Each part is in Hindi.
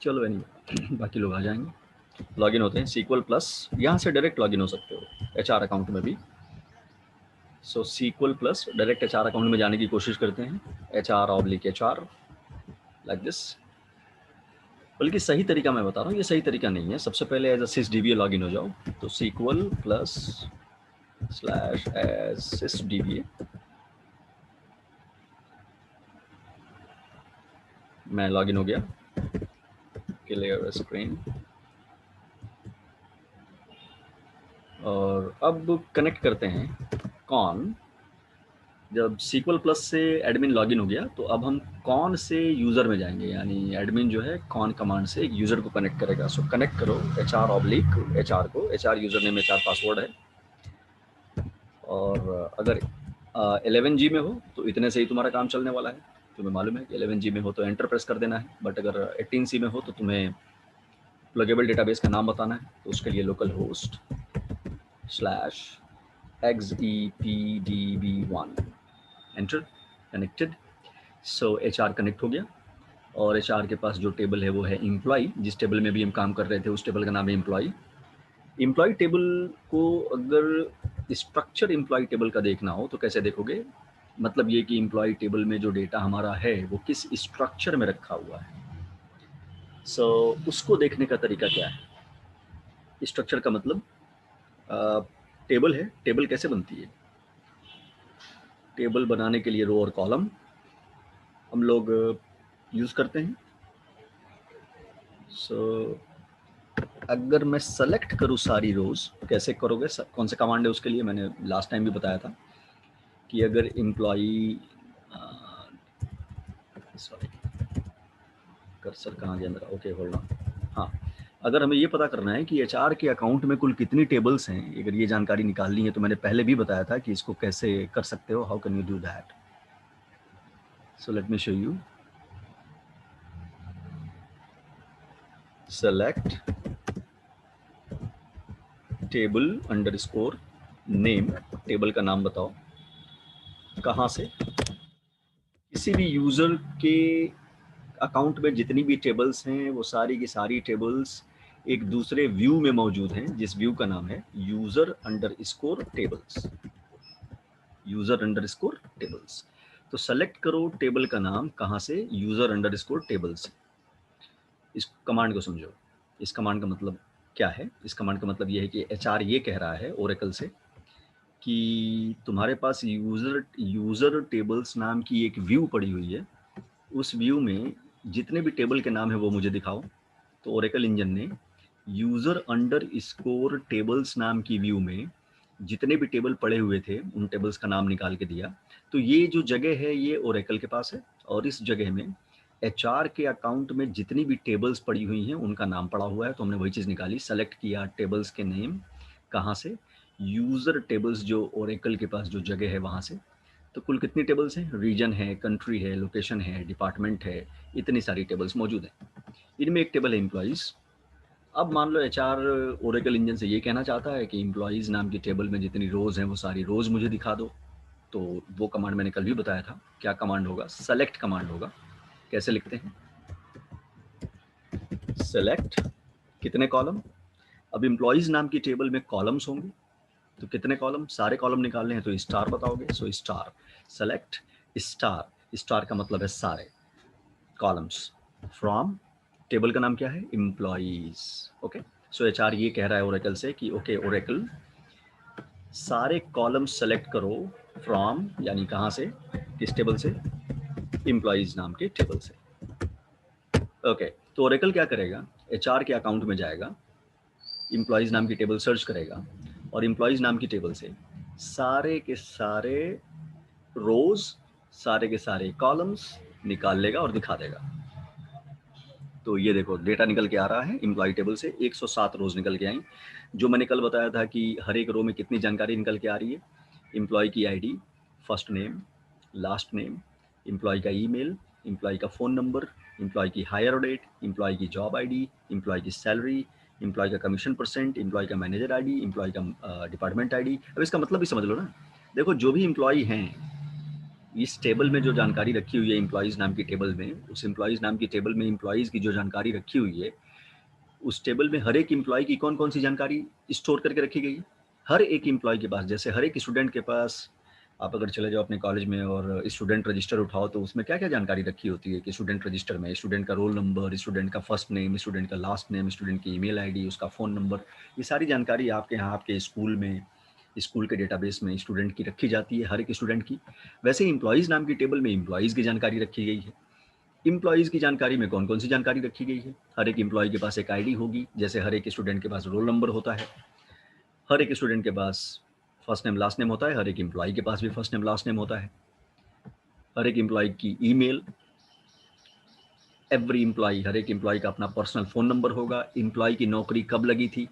चलो एनीवे बाकी लोग आ जाएंगे। लॉगिन होते हैं SQL प्लस, यहाँ से डायरेक्ट लॉगिन हो सकते हो HR अकाउंट में भी। सो SQL plus direct HR account में जाने की कोशिश करते हैं, HR/HR लाइक दिस। बल्कि सही तरीका मैं बता रहा हूँ, ये सही तरीका नहीं है। सबसे पहले एज sysdba लॉगिन हो जाओ, तो SQL प्लस /sysdba। मैं लॉगिन हो गया, क्लियर स्क्रीन। और अब कनेक्ट करते हैं कौन। जब SQL प्लस से एडमिन लॉगिन हो गया, तो अब हम कौन से यूज़र में जाएंगे, यानी एडमिन जो है कौन कमांड से एक यूज़र को कनेक्ट करेगा। सो कनेक्ट करो HR/HR को। HR user name, HR password है। और अगर 11G में हो तो इतने से ही तुम्हारा काम चलने वाला है। तुम्हें मालूम है कि 11G में हो तो एंटर प्रेस कर देना है, बट अगर 18C में हो तो तुम्हें प्लगेबल डेटाबेस का नाम बताना है। तो उसके लिए local host /exepdb1 enter, connected. So HR connect हो गया, और HR के पास जो टेबल है वो है एम्प्लॉय। जिस टेबल में भी हम काम कर रहे थे उस टेबल का नाम है एम्प्लॉय। एम्प्लॉय टेबल को अगर स्ट्रक्चर एम्प्लॉय टेबल का देखना हो तो कैसे देखोगे, मतलब ये कि एम्प्लॉय टेबल में जो डेटा हमारा है वो किस स्ट्रक्चर में रखा हुआ है। सो उसको देखने का तरीका क्या है। स्ट्रक्चर का मतलब टेबल है। टेबल कैसे बनती है, टेबल बनाने के लिए रो और कॉलम हम लोग यूज़ करते हैं। सो अगर मैं सेलेक्ट करूँ सारी रोज, कैसे करोगे, कौन से कमांड है उसके लिए, मैंने लास्ट टाइम भी बताया था कि अगर एम्प्लॉई, सॉरी कर्सर कहाँ गया मेरा, ओके होल्ड ऑन। हाँ, अगर हमें ये पता करना है कि HR के अकाउंट में कुल कितनी टेबल्स हैं, अगर ये जानकारी निकालनी है, तो मैंने पहले भी बताया था कि इसको कैसे कर सकते हो, how can you do that. So let me show you. Select table underscore name, table का नाम बताओ कहाँ से। किसी भी यूज़र के अकाउंट में जितनी भी टेबल्स हैं वो सारी की सारी टेबल्स एक दूसरे व्यू में मौजूद हैं, जिस व्यू का नाम है यूज़र_टेबल्स। यूज़र_टेबल्स। तो सेलेक्ट करो टेबल का नाम कहाँ से, यूज़र_टेबल्स। इस कमांड को समझो। इस कमांड का मतलब क्या है। इस कमांड का मतलब ये है कि HR ये कह रहा है ओरेकल से कि तुम्हारे पास यूज़र टेबल्स नाम की एक व्यू पड़ी हुई है, उस व्यू में जितने भी टेबल के नाम है वो मुझे दिखाओ। तो ओरेकल इंजन ने यूज़र_टेबल्स नाम की व्यू में जितने भी टेबल पड़े हुए थे उन टेबल्स का नाम निकाल के दिया। तो ये जो जगह है ये ओरेकल के पास है, और इस जगह में HR के अकाउंट में जितनी भी टेबल्स पड़ी हुई हैं उनका नाम पड़ा हुआ है। तो हमने वही चीज़ निकाली, सेलेक्ट किया टेबल्स के नेम कहाँ से, यूज़र टेबल्स जो ओरेकल के पास जो जगह है वहाँ से। तो कुल कितनी टेबल्स हैं, रीजन है, कंट्री है, लोकेशन है, डिपार्टमेंट है, इतनी सारी टेबल्स मौजूद हैं। इनमें एक टेबल है एम्प्लॉइज़। अब मान लो HR ओरेकल इंजन से ये कहना चाहता है कि एम्प्लॉइज़ नाम की टेबल में जितनी रोज़ हैं वो सारी रोज़ मुझे दिखा दो। तो वो कमांड मैंने कल भी बताया था, क्या कमांड होगा, सेलेक्ट कमांड होगा। कैसे लिखते हैं, सेलेक्ट कितने कॉलम। अब एम्प्लॉइज़ नाम की टेबल में कॉलम्स होंगे, तो कितने कॉलम, सारे कॉलम निकालने हैं तो स्टार बताओगे। So star, select star. Star का मतलब है सारे कॉलम्स फ्रॉम, टेबल का नाम क्या है, एम्प्लॉइज। ओके, सो HR ये कह रहा है ओरेकल से कि ओके ओरेकल, सारे कॉलम सेलेक्ट करो फ्रॉम, यानी कहाँ से, किस टेबल से, एम्प्लॉइज नाम के टेबल से। ओके, तो ओरेकल क्या करेगा, HR के अकाउंट में जाएगा, एम्प्लॉइज नाम की टेबल सर्च करेगा, और एम्प्लॉइज नाम की टेबल से सारे के सारे रोज, सारे के सारे कॉलम्स निकाल लेगा और दिखा देगा। तो ये देखो डेटा निकल के आ रहा है एम्प्लॉय टेबल से, 107 रोज निकल के आई। जो मैंने कल बताया था कि हर एक रो में कितनी जानकारी निकल के आ रही है, एम्प्लॉय की ID, first name, last name, employee का ईमेल, एम्प्लॉय का फ़ोन नंबर, एम्प्लॉय की हायर डेट, एम्प्लॉय की जॉब ID, एम्प्लॉय की सैलरी, एम्प्लॉय का कमीशन %, एम्प्लॉय का मैनेजर ID, एम्प्लॉय का डिपार्टमेंट ID। अब इसका मतलब भी समझ लो ना। देखो जो भी एम्प्लॉय हैं इस टेबल में जो जानकारी रखी हुई है एम्प्लॉइज़ नाम की टेबल में, उस एम्प्लॉइज़ नाम की टेबल में एम्प्लॉइज़ की जो जानकारी रखी हुई है, उस टेबल में हर एक एम्प्लॉयी की कौन-कौन सी जानकारी स्टोर करके रखी गई है। हर एक एम्प्लॉयी के पास, जैसे हर एक स्टूडेंट के पास, आप अगर चले जाओ अपने कॉलेज में और स्टूडेंट रजिस्टर उठाओ तो उसमें क्या-क्या जानकारी रखी होती है कि स्टूडेंट रजिस्टर में स्टूडेंट का रोल नंबर, स्टूडेंट का फर्स्ट नेम, स्टूडेंट का लास्ट नेम, स्टूडेंट की ईमेल आईडी, उसका फ़ोन नंबर, ये सारी जानकारी आपके यहाँ आपके स्कूल में, स्कूल के डेटाबेस में स्टूडेंट की रखी जाती है, हर एक स्टूडेंट की। वैसे ही एम्प्लॉइज़ नाम की टेबल में एम्प्लॉइज़ की जानकारी रखी गई है। एम्प्लॉइज़ की जानकारी में कौन-कौन सी जानकारी रखी गई है? हर एक एम्प्लॉयी के पास एक आईडी होगी, जैसे हर एक स्टूडेंट के पास रोल नंबर होता है, हर एक स्टूडेंट के पास फर्स्ट नेम, लास्ट नेम होता है, हर एक एम्प्लॉयी के पास भी फर्स्ट नेम, लास्ट नेम होता है। हर एक एम्प्लॉयी की ईमेल, एवरी एम्प्लॉयी, हर एक एम्प्लॉयी का अपना पर्सनल फ़ोन नंबर होगा, एम्प्लॉयी की नौकरी कब लगी थी,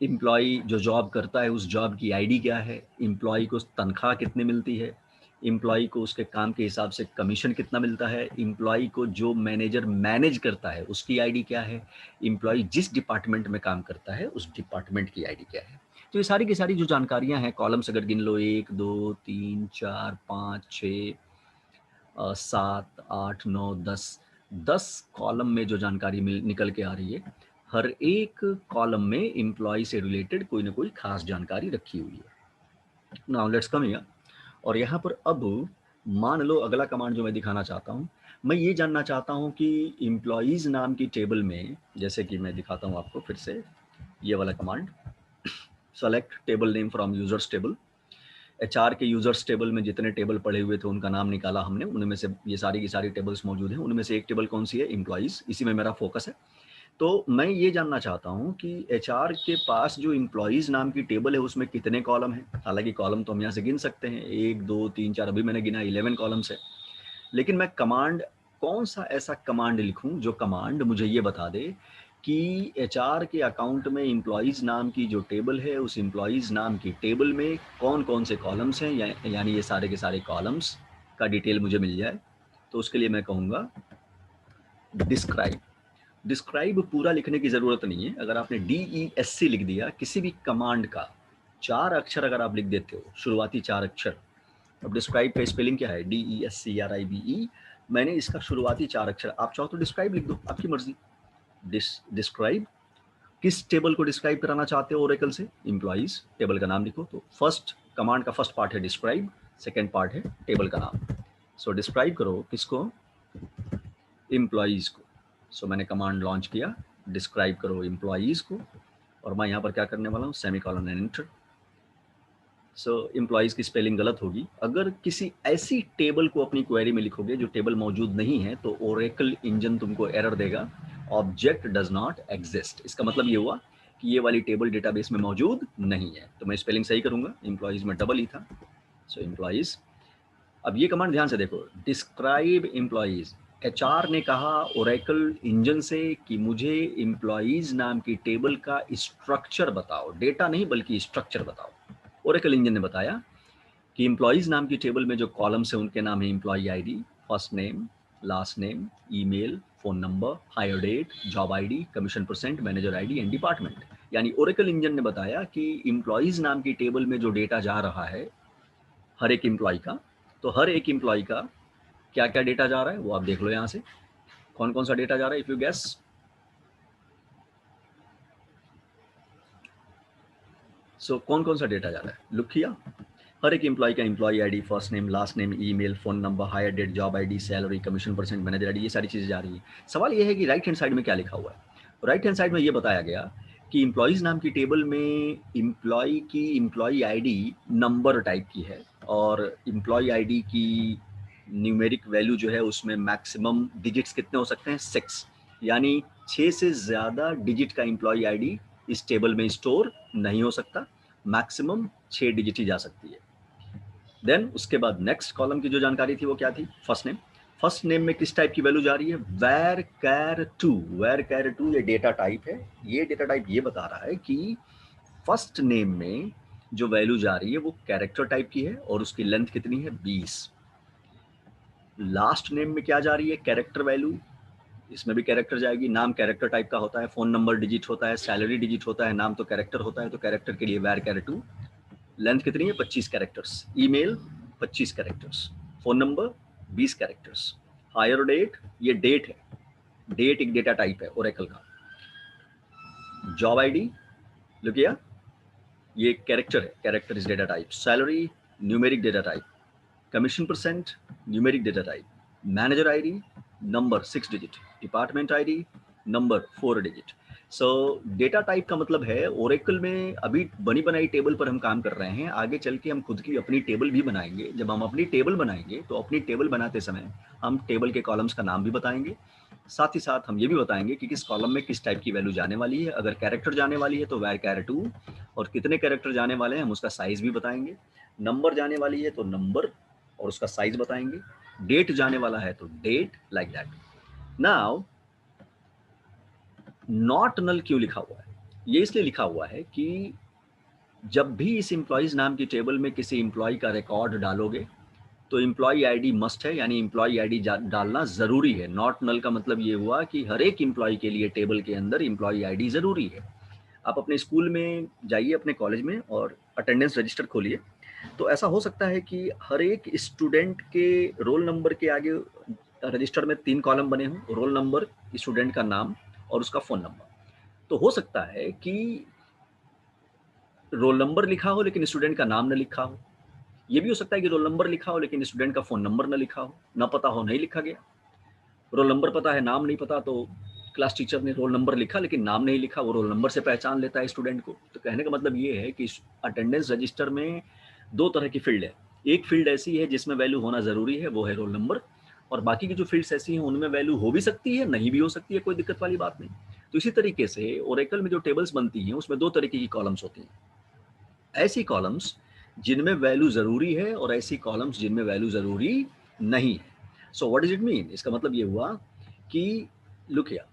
एम्प्लॉयी जो जॉब करता है उस जॉब की आईडी क्या है, एम्प्लॉयी को तनख्वाह कितनी मिलती है, एम्प्लॉयी को उसके काम के हिसाब से कमीशन कितना मिलता है, एम्प्लॉयी को जो मैनेजर मैनेज करता है उसकी आईडी क्या है, एम्प्लॉयी जिस डिपार्टमेंट में काम करता है उस डिपार्टमेंट की आईडी क्या है। तो ये सारी की सारी जो जानकारियां हैं, कॉलम्स अगर गिन लो, 1 2 3 4 5 6 7 8 9 10, 10 कॉलम में जो जानकारी निकल के आ रही है, हर एक कॉलम में एम्प्लॉय से रिलेटेड कोई ना कोई खास जानकारी रखी हुई है। नाउ लेट्स कम हियर, और यहाँ पर अब मान लो अगला कमांड जो मैं दिखाना चाहता हूँ, मैं ये जानना चाहता हूँ कि एम्प्लॉयज़ नाम की टेबल में, जैसे कि मैं दिखाता हूँ आपको फिर से ये वाला command, select table name from users table. HR के यूजर्स टेबल में जितने टेबल पड़े हुए थे उनका नाम निकाला हमने, उनमें से ये सारी की सारी टेबल्स मौजूद हैं, उनमें से एक टेबल कौन सी है, एम्प्लॉयज़, इसी में मेरा फोकस है। तो मैं ये जानना चाहता हूँ कि एचआर के पास जो एम्प्लॉयज़ नाम की टेबल है उसमें कितने कॉलम हैं। हालांकि कॉलम तो हम यहाँ से गिन सकते हैं, 1 2 3 4, अभी मैंने गिना 11 कॉलम्स है। लेकिन मैं कमांड, कौन सा ऐसा कमांड लिखूं जो कमांड मुझे ये बता दे कि एचआर के अकाउंट में एम्प्लॉयज़ नाम की जो टेबल है उस एम्प्लॉयज़ नाम की टेबल में कौन कौन से कॉलम्स हैं, यानी ये सारे के सारे कॉलम्स का डिटेल मुझे मिल जाए। तो उसके लिए मैं कहूँगा डिस्क्राइब। डिस्क्राइब पूरा लिखने की ज़रूरत नहीं है, अगर आपने DESC लिख दिया किसी भी कमांड का 4 अक्षर अगर आप लिख देते हो, शुरुआती 4 अक्षर। अब डिस्क्राइब का स्पेलिंग क्या है, DESCRIBE, मैंने इसका शुरुआती 4 अक्षर, आप चाहो तो डिस्क्राइब लिख दो, आपकी मर्जी। डिस्क्राइब, किस टेबल को डिस्क्राइब कराना चाहते हो ओरेकल से, एम्प्लॉइज, टेबल का नाम लिखो। तो फर्स्ट कमांड का फर्स्ट पार्ट है डिस्क्राइब, सेकेंड पार्ट है टेबल का नाम। सो डिस्क्राइब करो किसको, एम्प्लॉइज को। सो मैंने कमांड लॉन्च किया, डिस्क्राइब करो एम्प्लॉइज को, और मैं यहाँ पर क्या करने वाला हूँ, semicolon and enter. So employees की स्पेलिंग गलत होगी। अगर किसी ऐसी टेबल को अपनी क्वेरी में लिखोगे जो टेबल मौजूद नहीं है तो ओरेकल इंजन तुमको एरर देगा, ऑब्जेक्ट डज नॉट एग्जिस्ट। इसका मतलब ये हुआ कि ये वाली टेबल डेटाबेस में मौजूद नहीं है। तो मैं स्पेलिंग सही करूंगा, एम्प्लॉइज में डबल ही था, सो एम्प्लॉइज। अब ये कमांड ध्यान से देखो, डिस्क्राइब एम्प्लॉइज। एचआर ने कहा ओरेकल इंजन से कि मुझे एम्प्लॉइज नाम की टेबल का स्ट्रक्चर बताओ, डेटा नहीं बल्कि स्ट्रक्चर बताओ। ओरेकल इंजन ने बताया कि एम्प्लॉइज नाम की टेबल में जो कॉलम्स हैं उनके नाम है employee ID, first name, last name, email, phone number, hire date, job ID, commission percent, manager ID and department. यानी ओरेकल इंजन ने बताया कि एम्प्लॉइज नाम की टेबल में जो डेटा जा रहा है हर एक एम्प्लॉय का, तो हर एक एम्प्लॉय का क्या क्या डेटा जा रहा है वो आप देख लो यहाँ से, कौन कौन सा डेटा जा रहा है, इफ यू गेस। सो कौन कौन सा डेटा जा रहा है, लुक किया। हर एक एम्प्लॉय का employee ID, first name, last name, email, phone number, hire date, job ID, salary, commission percent, manager ID, ये सारी चीज़ें जा रही है। सवाल ये है कि राइट हैंड साइड में क्या लिखा हुआ है। राइट हैंड साइड में ये बताया गया कि एम्प्लॉयज नाम की टेबल में एम्प्लॉय की एम्प्लॉय आईडी नंबर टाइप की है, और एम्प्लॉय आईडी की न्यूमेरिक वैल्यू जो है उसमें मैक्सिमम डिजिट्स कितने हो सकते हैं, 6। यानी 6 से ज़्यादा डिजिट का एम्प्लॉय आईडी इस टेबल में स्टोर नहीं हो सकता, मैक्सिमम 6 डिजिट ही जा सकती है। देन उसके बाद नेक्स्ट कॉलम की जो जानकारी थी वो क्या थी, फर्स्ट नेम। फर्स्ट नेम में किस टाइप की वैल्यू जा रही है, var char two. Var char two ये डेटा टाइप है। ये डेटा टाइप ये बता रहा है कि फर्स्ट नेम में जो वैल्यू जा रही है वो कैरेक्टर टाइप की है और उसकी लेंथ कितनी है, 20। लास्ट नेम में क्या जा रही है, कैरेक्टर वैल्यू, इसमें भी कैरेक्टर जाएगी। नाम कैरेक्टर टाइप का होता है, फोन नंबर डिजिट होता है, सैलरी डिजिट होता है, नाम तो कैरेक्टर होता है, तो कैरेक्टर के लिए वेर कैर टू। लेंथ कितनी है, 25 characters. Email 25 characters, phone number 20 characters, hire date, ये डेट है, डेट एक डेटा टाइप है ओरेकल का, जॉब आईडी, लुकिया ये एक कैरेक्टर है, character is data type, salary numeric data type, commission percent numeric data type, manager ID number 6 digit, department ID number 4 digit. So data type का मतलब है ओरेकल में अभी बनी बनाई टेबल पर हम काम कर रहे हैं, आगे चल के हम खुद की अपनी टेबल भी बनाएंगे। जब हम अपनी टेबल बनाएंगे तो अपनी टेबल बनाते समय हम टेबल के कॉलम्स का नाम भी बताएंगे, साथ ही साथ हम ये भी बताएंगे कि किस कॉलम में किस टाइप की वैल्यू जाने वाली है। अगर कैरेक्टर जाने वाली है तो वैर कैरेक्टर 2, और कितने कैरेक्टर जाने वाले हैं हम उसका साइज भी बताएंगे। नंबर जाने वाली है तो नंबर और उसका साइज बताएंगे। डेट जाने वाला है तो date, like that. Now not null क्यों लिखा हुआ है? ये इसलिए लिखा हुआ है कि जब भी इस एम्प्लॉइज नाम की टेबल में किसी एम्प्लॉय का रिकॉर्ड डालोगे तो एम्प्लॉय आईडी मस्ट है, यानी एम्प्लॉय आईडी डालना जरूरी है। नॉट नल का मतलब ये हुआ कि हर एक एम्प्लॉय के लिए टेबल के अंदर एम्प्लॉय आईडी जरूरी है। आप अपने स्कूल में जाइए, अपने कॉलेज में, और अटेंडेंस रजिस्टर खोलिए, तो ऐसा हो सकता है कि हर एक स्टूडेंट के रोल नंबर के आगे रजिस्टर में 3 कॉलम बने हों, रोल नंबर, स्टूडेंट का नाम और उसका फ़ोन नंबर। तो हो सकता है कि रोल नंबर लिखा हो लेकिन स्टूडेंट का नाम न लिखा हो। ये भी हो सकता है कि रोल नंबर लिखा हो लेकिन स्टूडेंट का फ़ोन नंबर न लिखा हो, ना पता हो, नहीं लिखा गया। रोल नंबर पता है, नाम नहीं पता, तो क्लास टीचर ने रोल नंबर लिखा लेकिन नाम नहीं लिखा, वो रोल नंबर से पहचान लेता है स्टूडेंट को। तो कहने का मतलब ये है कि अटेंडेंस रजिस्टर में 2 तरह की फील्ड है। एक फील्ड ऐसी है जिसमें वैल्यू होना ज़रूरी है, वो है रोल नंबर, और बाकी की जो फील्ड्स ऐसी हैं उनमें वैल्यू हो भी सकती है, नहीं भी हो सकती है, कोई दिक्कत वाली बात नहीं। तो इसी तरीके से ओरेकल में जो टेबल्स बनती हैं उसमें 2 तरीके की कॉलम्स होती हैं। ऐसी कॉलम्स जिनमें वैल्यू ज़रूरी है और ऐसी कॉलम्स जिनमें वैल्यू ज़रूरी नहीं है। So what does it mean? इसका मतलब ये हुआ कि लुक हियर,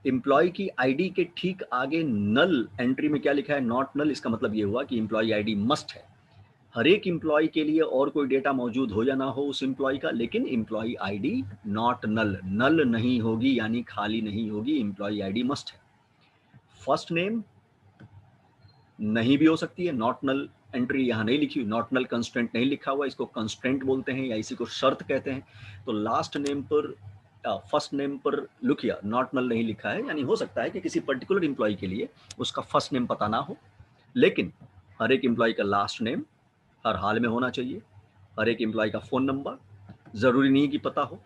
एम्प्लॉय की आईडी के ठीक आगे नल एंट्री में क्या लिखा है? Not null. इसका मतलब ये हुआ कि एम्प्लॉय आईडी मस्ट है। हर एक एम्प्लॉय के लिए और कोई डेटा मौजूद हो या ना हो उस एम्प्लॉय का, लेकिन एम्प्लॉय आईडी नॉट नल, नल नहीं होगी, यानी खाली नहीं होगी, एम्प्लॉय आईडी मस्ट है। फर्स्ट नेम नहीं भी हो सकती है, नॉट नल एंट्री यहाँ नहीं लिखी, नॉट नल कंस्ट्रेंट नहीं लिखा हुआ, इसको कंस्ट्रेंट बोलते हैं या इसी को शर्त कहते हैं। तो लास्ट नेम पर, फर्स्ट नेम पर लुक हियर, नॉट नल नहीं लिखा है, यानी हो सकता है कि किसी पर्टिकुलर एम्प्लॉय के लिए उसका फर्स्ट नेम पता ना हो, लेकिन हर एक एम्प्लॉय का लास्ट नेम हर हाल में होना चाहिए। हर एक एम्प्लॉय का फ़ोन नंबर ज़रूरी नहीं कि पता हो,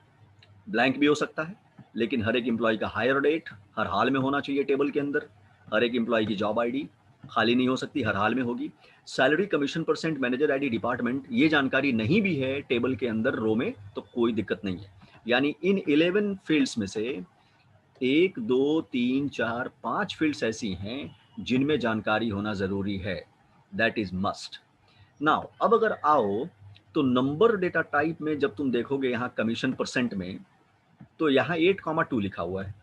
ब्लैंक भी हो सकता है, लेकिन हर एक एम्प्लॉय का हायर डेट हर हाल में होना चाहिए टेबल के अंदर। हर एक एम्प्लॉय की जॉब आईडी खाली नहीं हो सकती, हर हाल में होगी। Salary, commission percent, manager ID, department, ये जानकारी नहीं भी है टेबल के अंदर रो में तो कोई दिक्कत नहीं है। यानी इन 11 फील्ड्स में से 1, 2, 3, 4, 5 फील्ड्स ऐसी हैं जिनमें जानकारी होना ज़रूरी है, दैट इज़ मस्ट। नाउ अब अगर आओ तो नंबर डेटा टाइप में जब तुम देखोगे यहाँ कमीशन परसेंट में, तो यहाँ 8,2 लिखा हुआ है।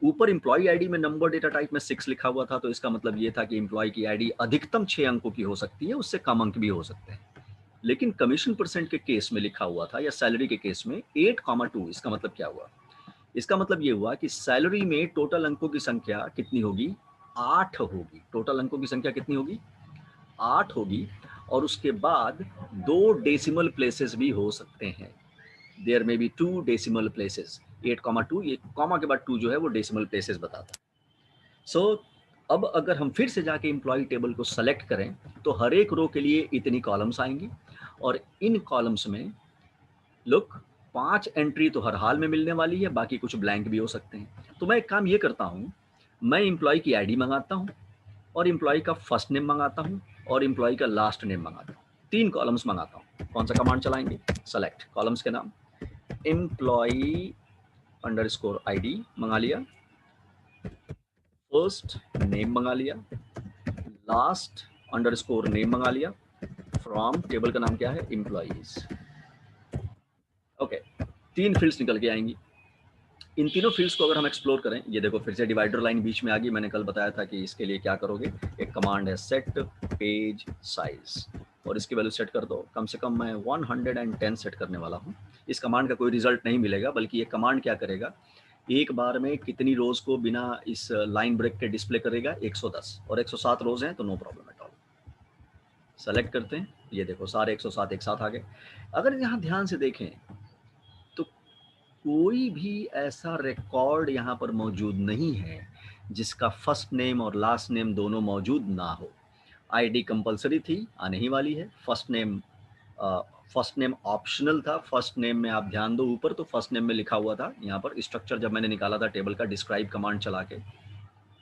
ऊपर एम्प्लॉय आईडी में नंबर डेटा टाइप में 6 लिखा हुआ था, तो इसका मतलब ये था कि एम्प्लॉय की आईडी अधिकतम 6 अंकों की हो सकती है, उससे कम अंक भी हो सकते हैं। लेकिन कमीशन परसेंट के केस में लिखा हुआ था, या सैलरी के केस में 8,2। इसका मतलब क्या हुआ? इसका मतलब ये हुआ कि सैलरी में टोटल अंकों की संख्या कितनी होगी? 8 होगी। टोटल अंकों की संख्या कितनी होगी? 8 होगी, और उसके बाद 2 डेसिमल प्लेसेस भी हो सकते हैं। देयर में बी 2 डेसिमल प्लेसेस। 8,2, ये कॉमा के बाद 2 जो है वो डेसिमल प्लेसेस बताता है। सो अब अगर हम फिर से जाके एम्प्लॉय टेबल को सेलेक्ट करें तो हर एक रो के लिए इतनी कॉलम्स आएंगी, और इन कॉलम्स में लुक 5 एंट्री तो हर हाल में मिलने वाली है, बाकी कुछ ब्लैंक भी हो सकते हैं। तो मैं एक काम ये करता हूँ, मैं एम्प्लॉय की आईडी मंगाता हूँ, और एम्प्लॉय का फर्स्ट नेम मंगाता हूँ, और एम्प्लॉय का लास्ट नेम मंगाता हूँ। 3 कॉलम्स मंगाता हूँ। कौन सा कमांड चलाएंगे? सेलेक्ट, कॉलम्स के नाम एम्प्लॉय अंडरस्कोर आईडी मंगा लिया, फर्स्ट नेम मंगा लिया, लास्ट अंडरस्कोर नेम मंगा लिया, फ्रॉम टेबल का नाम क्या है? एम्प्लॉइज। ओके, 3 फील्ड्स निकल के आएंगी। इन तीनों फील्ड्स को अगर हम एक्सप्लोर करें, ये देखो फिर से डिवाइडर लाइन बीच में आ गई। मैंने कल बताया था कि इसके लिए क्या करोगे, एक कमांड है सेट पेज साइज, और इसकी वैल्यू सेट कर दो। कम से कम मैं 110 सेट करने वाला हूँ। इस कमांड का कोई रिजल्ट नहीं मिलेगा, बल्कि ये कमांड क्या करेगा, एक बार में कितनी रोज को बिना इस लाइन ब्रेक के डिस्प्ले करेगा? 110, और 107 रोज हैं तो no problem at all. Select करते हैं, ये देखो सारे 107 एक साथ आ गए। अगर यहाँ ध्यान से देखें तो कोई भी ऐसा रिकॉर्ड यहाँ पर मौजूद नहीं है जिसका फर्स्ट नेम और लास्ट नेम दोनों मौजूद ना हो। आईडी कंपलसरी थी, आने ही वाली है। फर्स्ट नेम ऑप्शनल था। फर्स्ट नेम में आप ध्यान दो ऊपर, तो फर्स्ट नेम में लिखा हुआ था यहाँ पर स्ट्रक्चर जब मैंने निकाला था टेबल का डिस्क्राइब कमांड चला के,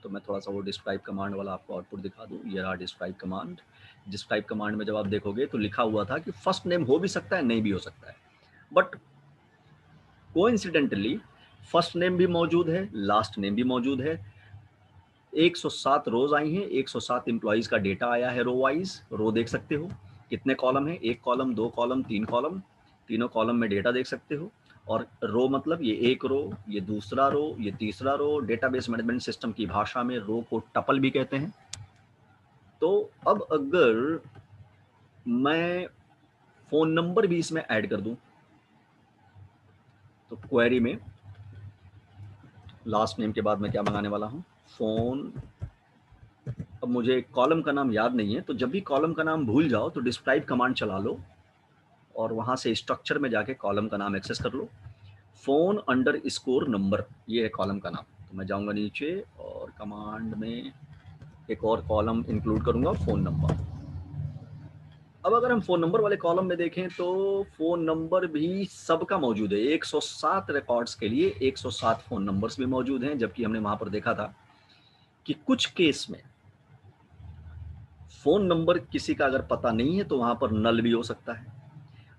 तो मैं थोड़ा सा वो डिस्क्राइब कमांड वाला आपको आउटपुट दिखा दूँ। ये रहा डिस्क्राइब कमांड। डिस्क्राइब कमांड में जब आप देखोगे तो लिखा हुआ था कि फर्स्ट नेम हो भी सकता है, नहीं भी हो सकता है, बट कोइंसिडेंटली फर्स्ट नेम भी मौजूद है, लास्ट नेम भी मौजूद है। 107 रोज आई हैं, 107 एम्प्लॉइज का डेटा आया है रो वाइज। रो देख सकते हो कितने कॉलम है, एक कॉलम, दो कॉलम, तीन कॉलम, तीनों कॉलम में डेटा देख सकते हो। और रो मतलब ये एक रो, ये दूसरा रो, ये तीसरा रो। डेटाबेस मैनेजमेंट सिस्टम की भाषा में रो को टपल भी कहते हैं। तो अब अगर मैं फोन नंबर भी इसमें ऐड कर दूं, तो क्वेरी में लास्ट नेम के बाद मैं क्या मंगाने वाला हूं, फोन। अब मुझे कॉलम का नाम याद नहीं है, तो जब भी कॉलम का नाम भूल जाओ तो डिस्क्राइब कमांड चला लो और वहां से स्ट्रक्चर में जाके कॉलम का नाम एक्सेस कर लो। फोन अंडर स्कोर नंबर, ये है कॉलम का नाम। तो मैं जाऊंगा नीचे और कमांड में एक और कॉलम इंक्लूड करूंगा, फोन नंबर। अब अगर हम फोन नंबर वाले कॉलम में देखें तो फोन नंबर भी सबका मौजूद है। 107 रिकॉर्ड्स के लिए 107 फोन नंबर्स भी मौजूद हैं, जबकि हमने वहां पर देखा था कि कुछ केस में फोन नंबर किसी का अगर पता नहीं है तो वहां पर नल भी हो सकता है।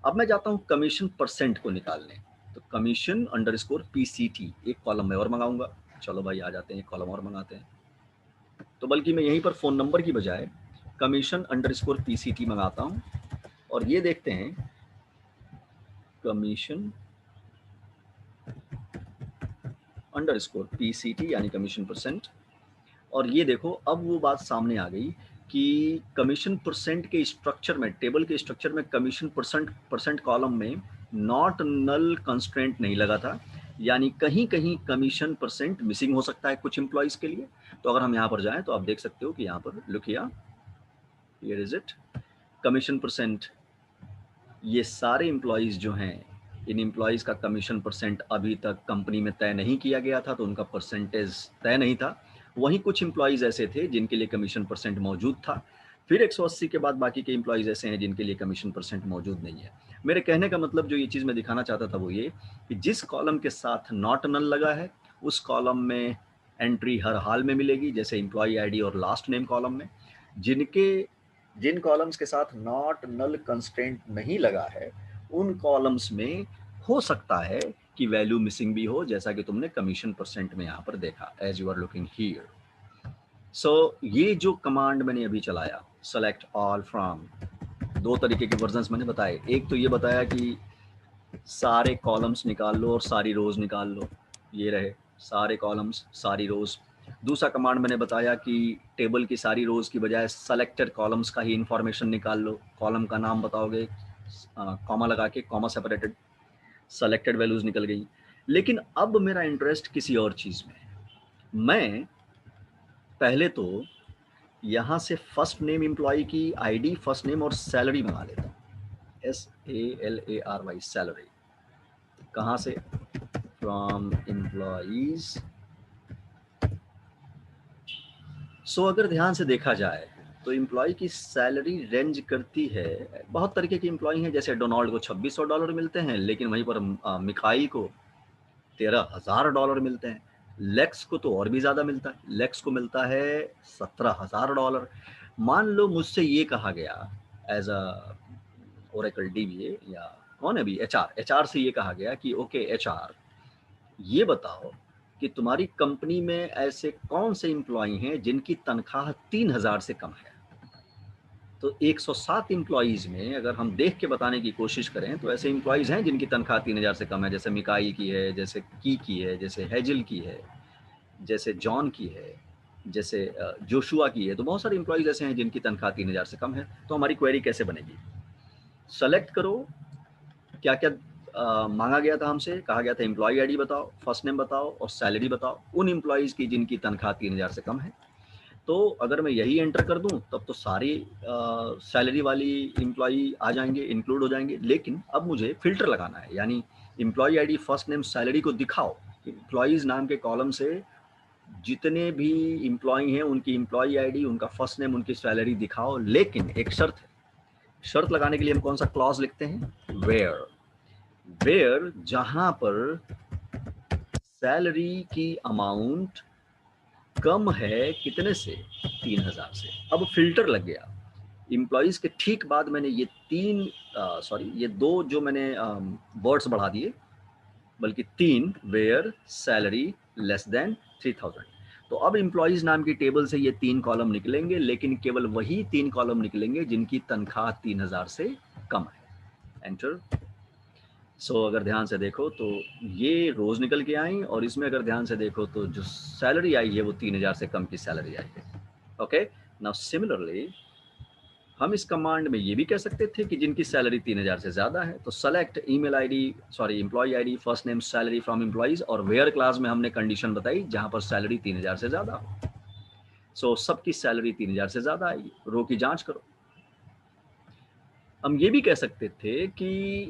अब मैं जाता हूं कमीशन परसेंट को निकालने, तो कमीशन अंडरस्कोर पीसीटी एक कॉलम में और मंगाऊंगा। चलो भाई आ जाते हैं, एक कॉलम और मंगाते हैं। तो बल्कि मैं यहीं पर फोन नंबर की बजाय कमीशन अंडरस्कोर पीसीटी मंगाता हूं और ये देखते हैं कमीशन अंडरस्कोर पीसीटी यानी कमीशन परसेंट। और ये देखो अब वो बात सामने आ गई कि कमीशन परसेंट के स्ट्रक्चर में, टेबल के स्ट्रक्चर में कमीशन परसेंट कॉलम में नॉट नल कंस्ट्रेंट नहीं लगा था, यानी कहीं कहीं कमीशन परसेंट मिसिंग हो सकता है कुछ एम्प्लॉइज के लिए। तो अगर हम यहाँ पर जाएं तो आप देख सकते हो कि यहाँ पर look here is it, commission percent. ये सारे एम्प्लॉइज जो हैं, इन एम्प्लॉइज का कमीशन परसेंट अभी तक कंपनी में तय नहीं किया गया था, तो उनका परसेंटेज तय नहीं था। वहीं कुछ एम्प्लॉइज ऐसे थे जिनके लिए कमीशन परसेंट मौजूद था। फिर 180 के बाद बाकी के एम्प्लॉइज ऐसे हैं जिनके लिए कमीशन परसेंट मौजूद नहीं है। मेरे कहने का मतलब जो ये चीज़ मैं दिखाना चाहता था वो ये कि जिस कॉलम के साथ नॉट नल लगा है उस कॉलम में एंट्री हर हाल में मिलेगी, जैसे एम्प्लॉय आईडी और लास्ट नेम कॉलम में। जिन कॉलम्स के साथ नॉट नल कंस्ट्रेंट नहीं लगा है उन कॉलम्स में हो सकता है कि वैल्यू मिसिंग भी हो, जैसा कि तुमने कमीशन परसेंट में यहाँ पर देखा, as you are looking here. So ये जो कमांड मैंने अभी चलाया, सेलेक्ट ऑल फ्रॉम, दो तरीके के वर्जन्स मैंने बताए। एक तो ये बताया कि सारे कॉलम्स निकाल लो और सारी रोज निकाल लो, ये रहे सारे कॉलम्स सारी रोज। दूसरा कमांड मैंने बताया कि टेबल की सारी रोज की बजाय सेलेक्टेड कॉलम्स का ही इंफॉर्मेशन निकाल लो। कॉलम का नाम बताओगे, कॉमा लगा के, कॉमा सेपरेटेड, सेलेक्टेड वैल्यूज निकल गई। लेकिन अब मेरा इंटरेस्ट किसी और चीज़ में है। मैं पहले तो यहाँ से फर्स्ट नेम एम्प्लॉय की आईडी, फर्स्ट नेम और सैलरी मंगा लेता हूँ, SALARY सैलरी। कहाँ से, फ्रॉम एम्प्लॉइज। सो अगर ध्यान से देखा जाए तो एम्प्लॉय की सैलरी रेंज करती है, बहुत तरीके के एम्प्लॉय हैं, जैसे डोनाल्ड को $2600 मिलते हैं, लेकिन वहीं पर मिकाई को $13,000 मिलते हैं। लेक्स को तो और भी ज़्यादा मिलता है, लेक्स को मिलता है $17,000। मान लो मुझसे ये कहा गया एज अ ओरेकल DBA या कौन है अभी, HR से ये कहा गया कि ओके HR, ये बताओ कि तुम्हारी कंपनी में ऐसे कौन से एम्प्लॉय हैं जिनकी तनख्वाह 3,000 से कम है। तो 107 एम्प्लॉइज में अगर हम देख के बताने की कोशिश करें तो ऐसे एम्प्लॉइज हैं जिनकी तनख्वाह 3,000 से कम है, जैसे मिकाई की है, जैसे की है, जैसे हेजिल की है, जैसे जॉन की है, जैसे जोशुआ की है। तो बहुत सारे एम्प्लॉइज ऐसे हैं जिनकी तनख्वाह 3,000 से कम है। तो हमारी क्वेरी कैसे बनेगी, सेलेक्ट करो क्या क्या मांगा गया था हमसे, कहा गया था एम्प्लॉय आईडी बताओ, फर्स्ट नेम बताओ और सैलरी बताओ उन एम्प्लॉइज की जिनकी तनख्वाह 3,000 से कम है। तो अगर मैं यही एंटर कर दूं तब तो सारी सैलरी वाली एम्प्लॉई आ जाएंगे, इंक्लूड हो जाएंगे। लेकिन अब मुझे फिल्टर लगाना है, यानी employee ID first name salary को दिखाओ एम्प्लॉइज नाम के कॉलम से, जितने भी एम्प्लॉई हैं उनकी एम्प्लॉई आईडी, उनका फर्स्ट नेम, उनकी सैलरी दिखाओ। लेकिन एक शर्त है, शर्त लगाने के लिए हम कौन सा क्लॉज लिखते हैं, वेयर। वेयर जहां पर सैलरी की अमाउंट कम है कितने से, 3000 से। अब फिल्टर लग गया इम्प्लॉइज के ठीक बाद मैंने ये ये दो जो मैंने वर्ड्स बढ़ा दिए, बल्कि 3, वेयर सैलरी लेस देन 3000। तो अब इम्प्लॉइज नाम की टेबल से ये 3 कॉलम निकलेंगे, लेकिन केवल वही 3 कॉलम निकलेंगे जिनकी तनख्वाह 3000 से कम है। एंटर। सो अगर ध्यान से देखो तो ये रोज निकल के आई, और इसमें अगर ध्यान से देखो तो जो सैलरी आई है वो 3000 से कम की सैलरी आई है। ओके, नाउ सिमिलरली हम इस कमांड में ये भी कह सकते थे कि जिनकी सैलरी 3000 से ज्यादा है, तो select email ID employee ID first name salary from employees, और वेयर क्लास में हमने कंडीशन बताई जहां पर सैलरी 3000 से ज्यादा हो। सो सबकी सैलरी 3000 से ज्यादा आएगी, रो की जांच करो। हम ये भी कह सकते थे कि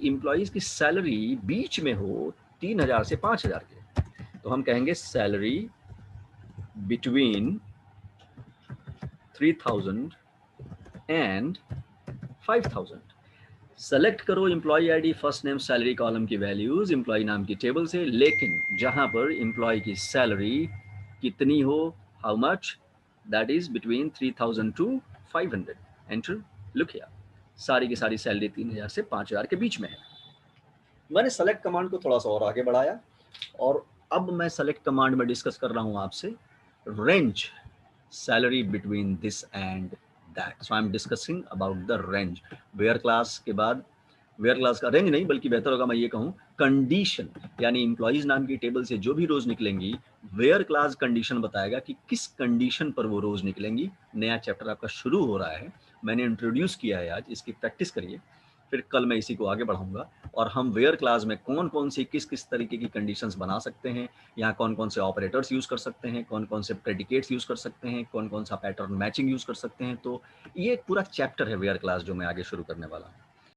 एम्प्लॉइज की सैलरी बीच में हो 3000 से 5000 के, तो हम कहेंगे सैलरी बिटवीन 3000 एंड 5000। सेलेक्ट करो employee ID first name salary column की वैल्यूज एम्प्लॉय नाम की टेबल से, लेकिन जहां पर एम्प्लॉय की सैलरी कितनी हो, how much, that is between 3000 to 500। Enter. Look here, सारी की सारी सैलरी 3000 से 5000 के बीच में है। मैंने सेलेक्ट कमांड को थोड़ा सा और आगे बढ़ाया, और अब मैं सेलेक्ट कमांड में डिस्कस कर रहा हूं आपसे range salary between this and that. So I am discussing about the range. Where clause के बाद, वेयर क्लास का रेंज नहीं, बल्कि बेहतर होगा मैं ये कहूँ कंडीशन, यानी एम्प्लॉइज नाम की टेबल से जो भी रोज निकलेंगी, वेयर क्लास कंडीशन बताएगा कि किस कंडीशन पर वो रोज निकलेंगी। नया चैप्टर आपका शुरू हो रहा है, मैंने इंट्रोड्यूस किया है आज, इसकी प्रैक्टिस करिए, फिर कल मैं इसी को आगे बढ़ाऊंगा, और हम वेयर क्लास में कौन कौन सी किस किस तरीके की कंडीशंस बना सकते हैं, यहाँ कौन कौन से ऑपरेटर्स यूज कर सकते हैं, कौन कौन से प्रेडिकेट्स यूज कर सकते हैं, कौन कौन सा पैटर्न मैचिंग यूज कर सकते हैं। तो ये एक पूरा चैप्टर है वेयर क्लास जो मैं आगे शुरू करने वाला हूँ।